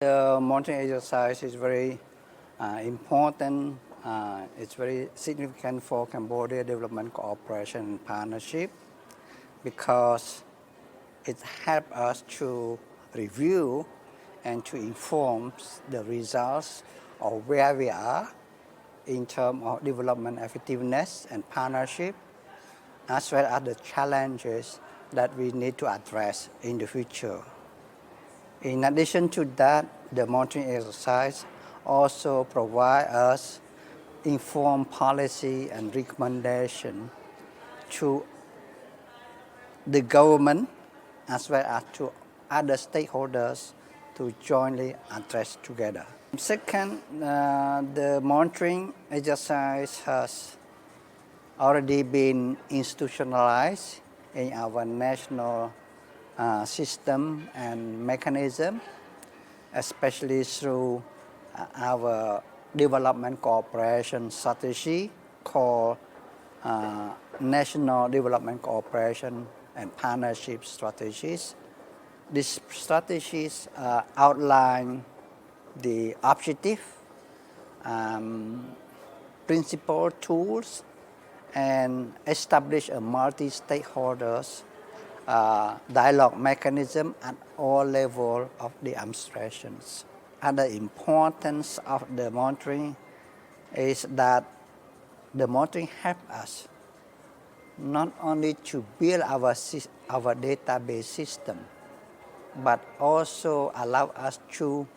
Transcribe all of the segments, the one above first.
The monitoring exercise is very important. It's very significant for Cambodia development cooperation and partnership because it helps us to review and to inform the results of where we are in terms of development effectiveness and partnership, as well as the challenges that we need to address in the future. In addition to that, the monitoring exercise also provides us informed policy and recommendation to the government as well as to other stakeholders to jointly address together. Second, the monitoring exercise has already been institutionalized in our national system and mechanism, especially through our development cooperation strategy called National Development Cooperation and Partnership Strategies. These strategies outline the objective, principal tools, and establish a multi-stakeholders dialogue mechanism at all levels of the administrations. Another importance of the monitoring is that the monitoring helps us not only to build our database system, but also allow us to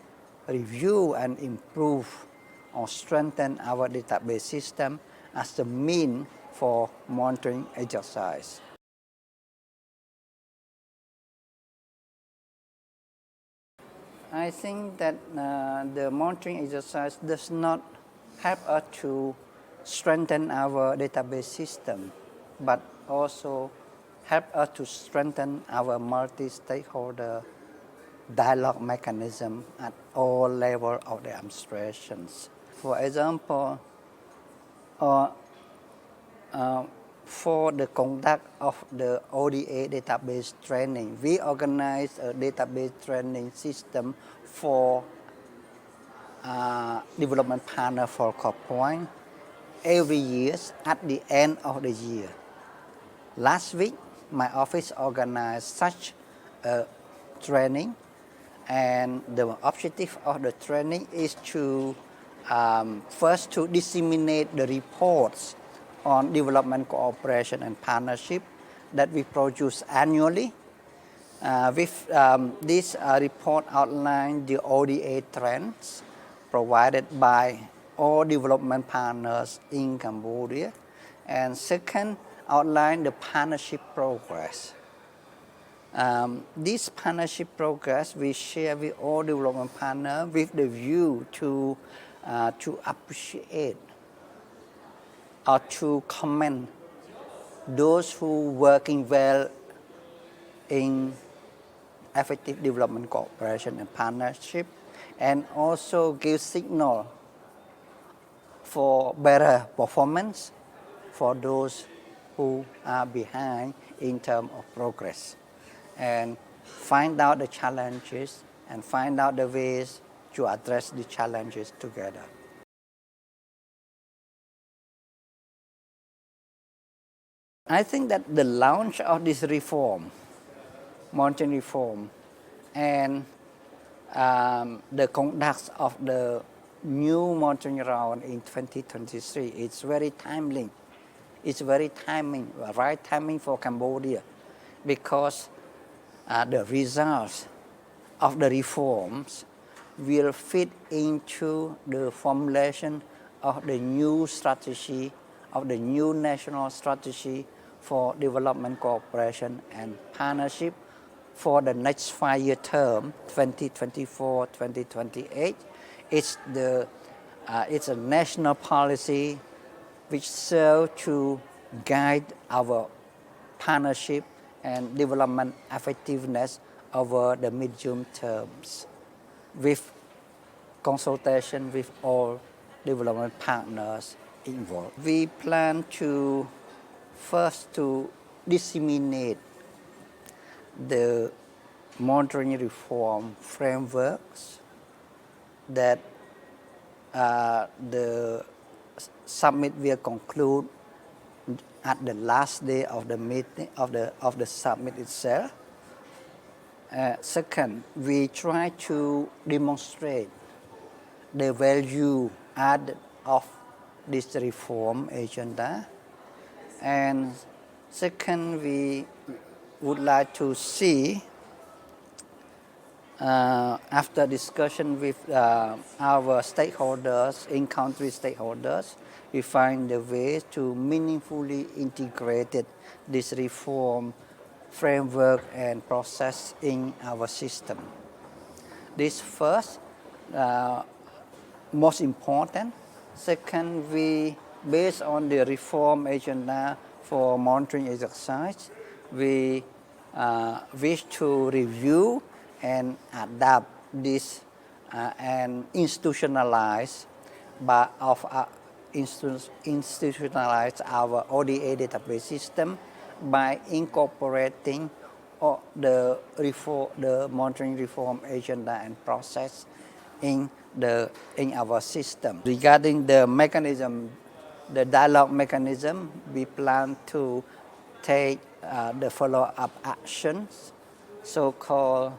review and improve or strengthen our database system as the mean for monitoring exercise. I think that the monitoring exercise does not help us to strengthen our database system, but also help us to strengthen our multi-stakeholder dialogue mechanism at all levels of the administrations. For example, for the conduct of the ODA database training, we organize a database training system for development partner focal point every year at the end of the year. Last week, my office organized such a training, and the objective of the training is to first to disseminate the reports on development cooperation and partnership that we produce annually. With this report outline the ODA trends provided by all development partners in Cambodia, and second, outline the partnership progress. This partnership progress we share with all development partners with the view to appreciate or to commend those who working well in effective development cooperation and partnership, and also give signal for better performance for those who are behind in terms of progress, and find out the challenges and find out the ways to address the challenges together. I think that the launch of this reform, monitoring reform, and the conduct of the new monitoring round in 2023 is very timely. It's very right timing for Cambodia, because the results of the reforms will fit into the formulation of the new strategy, of the new national strategy for development cooperation and partnership for the next 5-year term, 2024-2028. It's a national policy which serves to guide our partnership and development effectiveness over the medium terms, with consultation with all development partners involved. We plan to first to disseminate the monitoring reform frameworks that the summit will conclude at the last day of the meeting of the summit itself. Second, we try to demonstrate the value added of this reform agenda. And second, we would like to see, after discussion with our stakeholders, in-country stakeholders, we find the ways to meaningfully integrate this reform framework and process in our system. This first, most important. Second, we, based on the reform agenda for monitoring exercise, we wish to review and adapt this and institutionalize our ODA database system by incorporating the monitoring reform agenda and process in our system. Regarding the mechanism, the dialogue mechanism, we plan to take the follow-up actions, so-called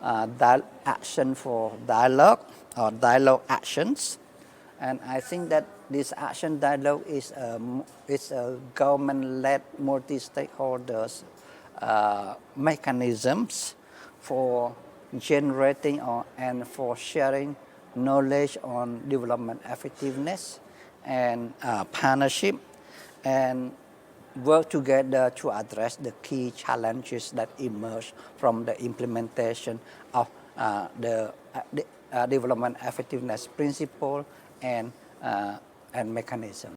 action for dialogue or dialogue actions. And I think that this action dialogue is a government-led multi-stakeholders mechanisms for generating and for sharing knowledge on development effectiveness and partnership, and work together to address the key challenges that emerge from the implementation of the development effectiveness principle and mechanism.